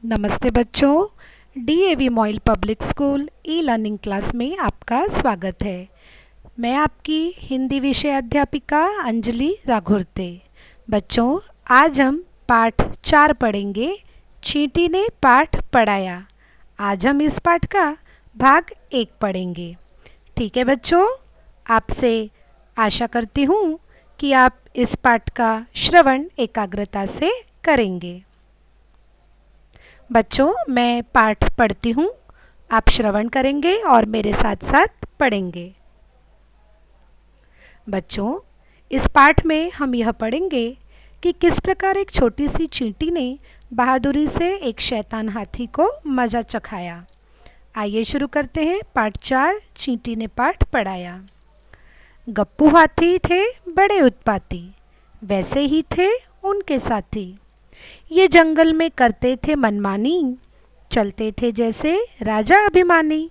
नमस्ते बच्चों, DAV MOIL public school e learning class में आपका स्वागत है। मैं आपकी हिंदी विषय अध्यापिका अंजलि राघुर्ते। बच्चों, आज हम पाठ 4 पढ़ेंगे। चींटी ने पाठ पढ़ाया। आज हम इस पाठ का भाग 1 पढ़ेंगे। ठीक है बच्चों, आपसे आशा करती हूँ कि आप इस पाठ का श्रवण एकाग्रता से करेंगे। बच्चों, मैं पाठ पढ़ती हूँ, आप श्रवण करेंगे और मेरे साथ साथ पढ़ेंगे। बच्चों, इस पाठ में हम यह पढ़ेंगे कि किस प्रकार एक छोटी सी चींटी ने बहादुरी से एक शैतान हाथी को मजा चखाया। आइए शुरू करते हैं। पाठ 4, चींटी ने पाठ पढ़ाया। गप्पू हाथी थे बड़े उत्पाती, वैसे ही थे उनके साथी। ये जंगल में करते थे मनमानी, चलते थे जैसे राजा अभिमानी।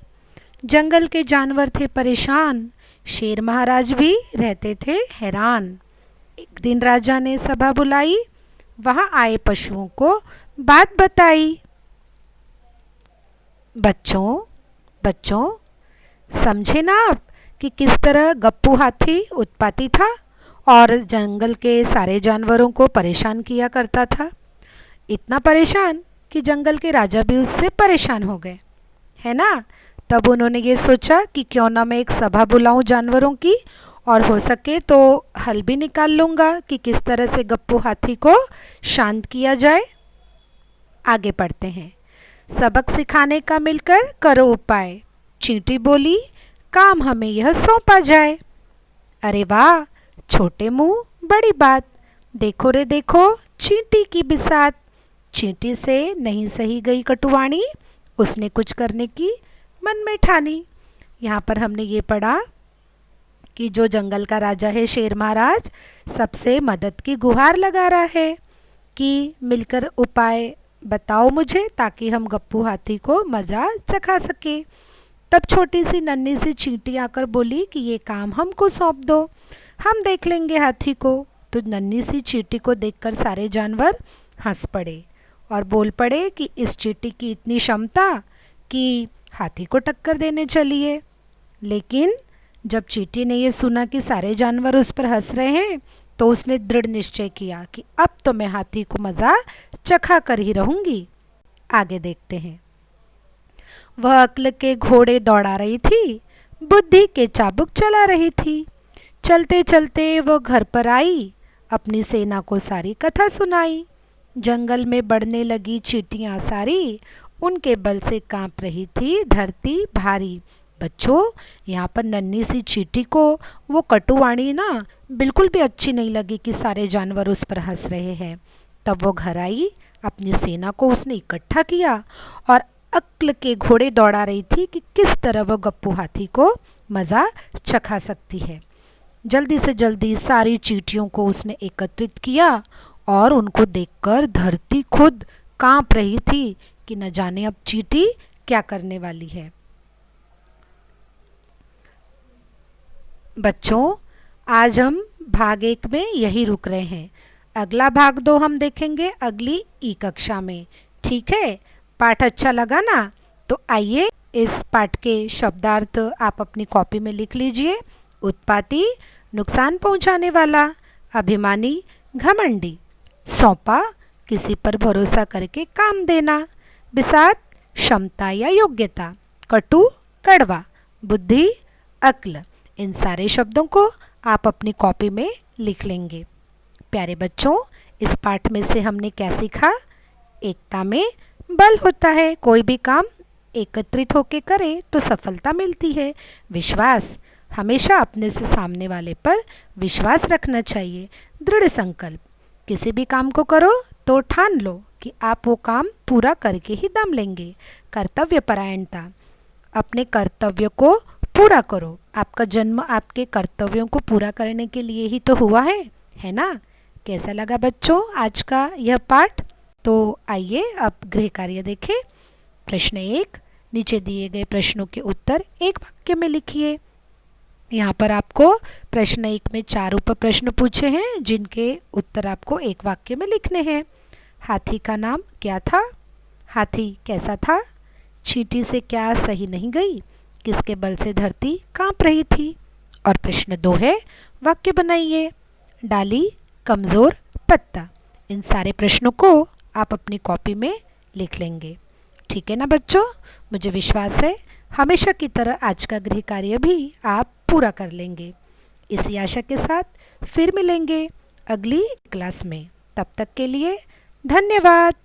जंगल के जानवर थे परेशान, शेर महाराज भी रहते थे हैरान। एक दिन राजा ने सभा बुलाई, वहां आए पशुओं को बात बताई। बच्चों समझे ना आप कि किस तरह गप्पू हाथी उत्पाती था और जंगल के सारे जानवरों को परेशान किया करता था। इतना परेशान कि जंगल के राजा भी उससे परेशान हो गए, है ना। तब उन्होंने ये सोचा कि क्यों ना मैं एक सभा बुलाऊं जानवरों की, और हो सके तो हल भी निकाल लूँगा कि किस तरह से गप्पू हाथी को शांत किया जाए। आगे पढ़ते हैं। सबक सिखाने का मिलकर करो उपाय, चींटी बोली काम हमें यह सौंपा जाए। अरे वाह, छोटे मुंह बड़ी बात, देखो रे देखो चींटी की बिसात। चींटी से नहीं सही गई कटुवाणी, उसने कुछ करने की मन में ठानी। यहाँ पर हमने ये पढ़ा कि जो जंगल का राजा है शेर महाराज, सबसे मदद की गुहार लगा रहा है कि मिलकर उपाय बताओ मुझे, ताकि हम गप्पू हाथी को मज़ा चखा सके। तब छोटी सी नन्ही सी चींटी आकर बोली कि ये काम हमको सौंप दो, हम देख लेंगे हाथी को। तो नन्ही सी चींटी को देखकर सारे जानवर हंस पड़े और बोल पड़े कि इस चींटी की इतनी क्षमता कि हाथी को टक्कर देने चली है। लेकिन जब चींटी ने ये सुना कि सारे जानवर उस पर हंस रहे हैं, तो उसने दृढ़ निश्चय किया कि अब तो मैं हाथी को मज़ा चखा कर ही रहूँगी। आगे देखते हैं। वह अक्ल के घोड़े दौड़ा रही थी, बुद्धि के चाबुक चला रही थी। चलते चलते वो घर पर आई, अपनी सेना को सारी कथा सुनाई। जंगल में बढ़ने लगी चींटियां सारी, उनके बल से कांप रही थी धरती भारी। बच्चों, यहाँ पर नन्ही सी चींटी को वो कटुवाणी ना बिल्कुल भी अच्छी नहीं लगी कि सारे जानवर उस पर हंस रहे हैं। तब वो घर आई, अपनी सेना को उसने इकट्ठा किया और अक्ल के घोड़े दौड़ा रही थी कि किस तरह वो गप्पू हाथी को मज़ा चखा सकती है। जल्दी से जल्दी सारी चींटियों को उसने एकत्रित किया और उनको देखकर धरती खुद कांप रही थी कि न जाने अब चींटी क्या करने वाली है। बच्चों, आज हम भाग 1 में यही रुक रहे हैं। अगला भाग 2 हम देखेंगे अगली ई कक्षा में। ठीक है, पाठ अच्छा लगा ना? तो आइए इस पाठ के शब्दार्थ आप अपनी कॉपी में लिख लीजिए। उत्पाती, नुकसान पहुंचाने वाला। अभिमानी, घमंडी। सौंपा, किसी पर भरोसा करके काम देना। बिसात, क्षमता या योग्यता। कटु, कड़वा। बुद्धि, अक्ल। इन सारे शब्दों को आप अपनी कॉपी में लिख लेंगे। प्यारे बच्चों, इस पाठ में से हमने क्या सीखा? एकता में बल होता है, कोई भी काम एकत्रित होकर करें तो सफलता मिलती है। विश्वास, हमेशा अपने से सामने वाले पर विश्वास रखना चाहिए। दृढ़ संकल्प, किसी भी काम को करो तो ठान लो कि आप वो काम पूरा करके ही दम लेंगे। कर्तव्य परायणता, अपने कर्तव्य को पूरा करो। आपका जन्म आपके कर्तव्यों को पूरा करने के लिए ही तो हुआ है ना। कैसा लगा बच्चों आज का यह पाठ? तो आइए अब गृह कार्य देखें। प्रश्न 1, नीचे दिए गए प्रश्नों के उत्तर एक वाक्य में लिखिए। यहाँ पर आपको प्रश्न 1 में 4 उप प्रश्न पूछे हैं, जिनके उत्तर आपको एक वाक्य में लिखने हैं। हाथी का नाम क्या था? हाथी कैसा था? चींटी से क्या सही नहीं गई? किसके बल से धरती कांप रही थी? और प्रश्न 2 है, वाक्य बनाइए। डाली, कमजोर, पत्ता। इन सारे प्रश्नों को आप अपनी कॉपी में लिख लेंगे। ठीक है ना बच्चों? मुझे विश्वास है हमेशा की तरह आज का गृह कार्य भी आप पूरा कर लेंगे। इसी आशा के साथ फिर मिलेंगे अगली क्लास में। तब तक के लिए धन्यवाद।